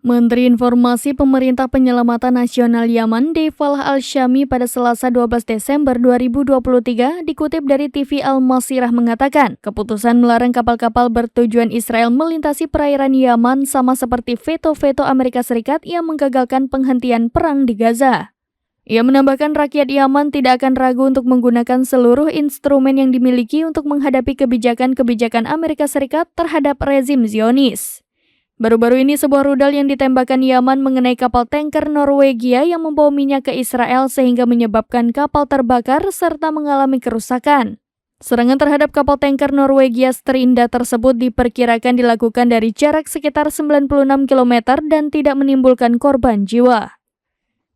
Menteri Informasi Pemerintah Penyelamatan Nasional Yaman Defalah Al-Syami pada Selasa 12 Desember 2023 dikutip dari TV Al-Masirah mengatakan, keputusan melarang kapal-kapal bertujuan Israel melintasi perairan Yaman sama seperti veto-veto Amerika Serikat yang menggagalkan penghentian perang di Gaza. Ia menambahkan rakyat Yaman tidak akan ragu untuk menggunakan seluruh instrumen yang dimiliki untuk menghadapi kebijakan-kebijakan Amerika Serikat terhadap rezim Zionis. Baru-baru ini sebuah rudal yang ditembakkan Yaman mengenai kapal tanker Norwegia yang membawa minyak ke Israel sehingga menyebabkan kapal terbakar serta mengalami kerusakan. Serangan terhadap kapal tanker Norwegia Strinda tersebut diperkirakan dilakukan dari jarak sekitar 96 km dan tidak menimbulkan korban jiwa.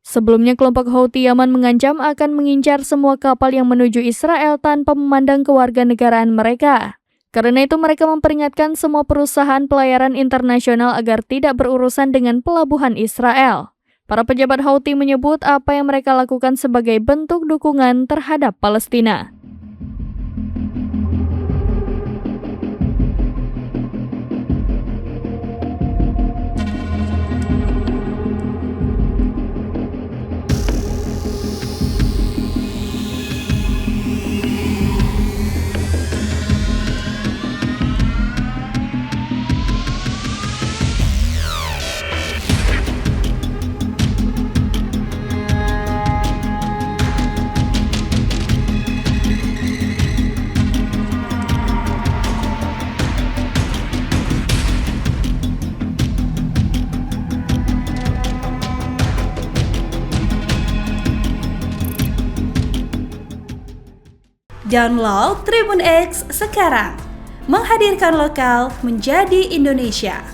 Sebelumnya kelompok Houthi Yaman mengancam akan mengincar semua kapal yang menuju Israel tanpa memandang kewarganegaraan mereka. Karena itu mereka memperingatkan semua perusahaan pelayaran internasional agar tidak berurusan dengan pelabuhan Israel. Para pejabat Houthi menyebut apa yang mereka lakukan sebagai bentuk dukungan terhadap Palestina. Download Tribun X sekarang, menghadirkan lokal menjadi Indonesia.